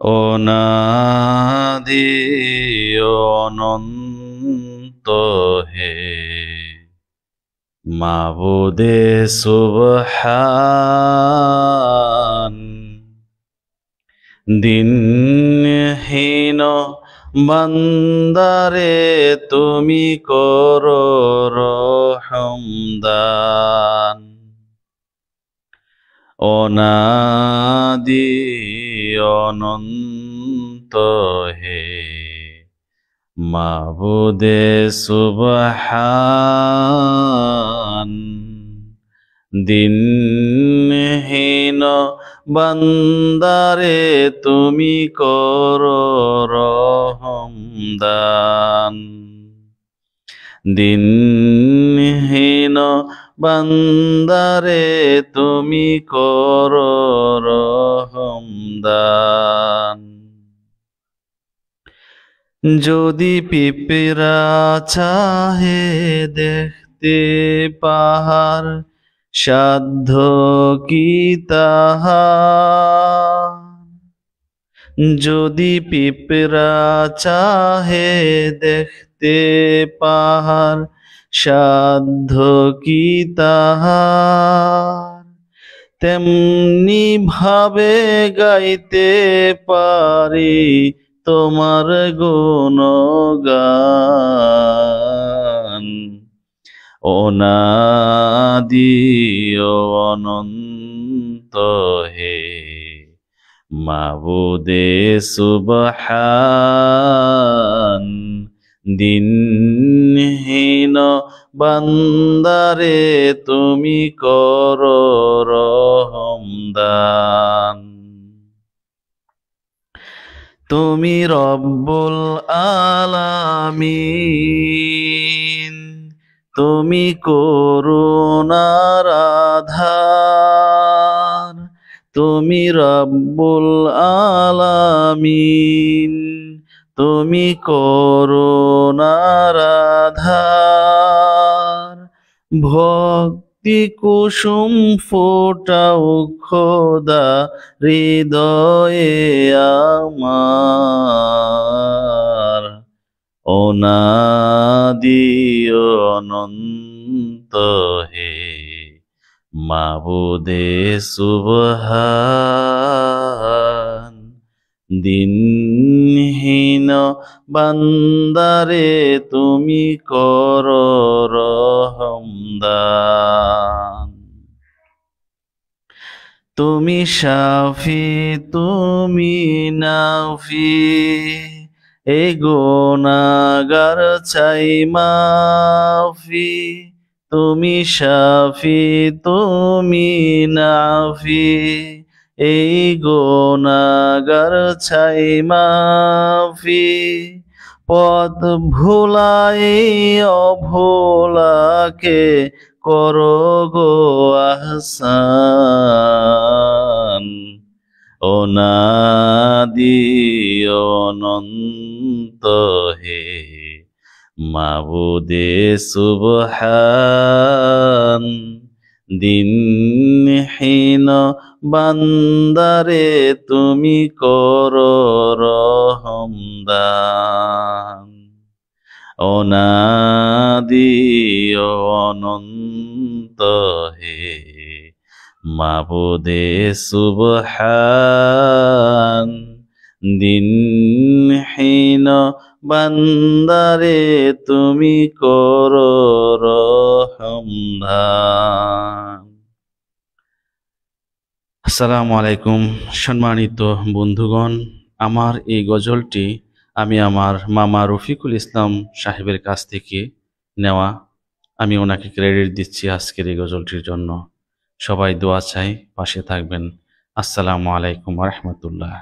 অনাদি অনন্ত হে মাবুদে সুবহান। দিনহীন বান্দারে তুমি করো রহম দান। অনাদি অনন্ত হে মাবুদে সুবহান। দিনহীন বান্দারে তুমি করো রহম দান। দিনহীন বান্দারে তুমি করো রহম দান। যদি পিঁপড়া চাহে দেখতে পাহাড়, সাধ্য কি তাহার? যদি পিঁপড়া চাহে দেখতে পাহাড়, সাধ্য কি তাহার? তেমনি ভাবে গাইতে পারি তোমার গুণগান। অনাদি অনন্ত হে মাবুদে সুবহান। দিনহীন বান্দারে তুমি করো রহম দান। তুমি রব্বুল আলামিন, তুমি করুণার আধার। তুমি রব্বুল আলামিন, তুমি করুণার আধার। ভক্তি কুসুম ফোটাও খোদা হৃদয়ে আমার। অনাদি অনন্ত হে মাবুদে সুবহান। দিনহীন বান্দারে তুমি করো রহম দান। তুমি শাফি তুমি নাফি, এ গুনাহগার চাই মাফি। তুমি শাফি তুমি নাফি, এই গুনাহগার চাই মাফি। পথ ভুলাই অভোলাকে করো গো আহসান। অনাদি অনন্ত হে মাবুদে সুবহান। দিনহীন বান্দারে তুমি করো রহম দান। অনাদি অনন্ত হে মাবুদে সুবহান। দিনহীন বান্দারে তুমি করো রহম দান। আসসালামু আলাইকুম সম্মানিত বন্ধুগণ, আমার এই গজলটি আমি আমার মামা রফিকুল ইসলাম সাহেবের কাছ থেকে নেওয়া। আমি ওনাকে ক্রেডিট দিচ্ছি আজকের এই গজলটির জন্য। সবাই দোয়া চাই, পাশে থাকবেন। আসসালামু আলাইকুম ওয়া রাহমাতুল্লাহ।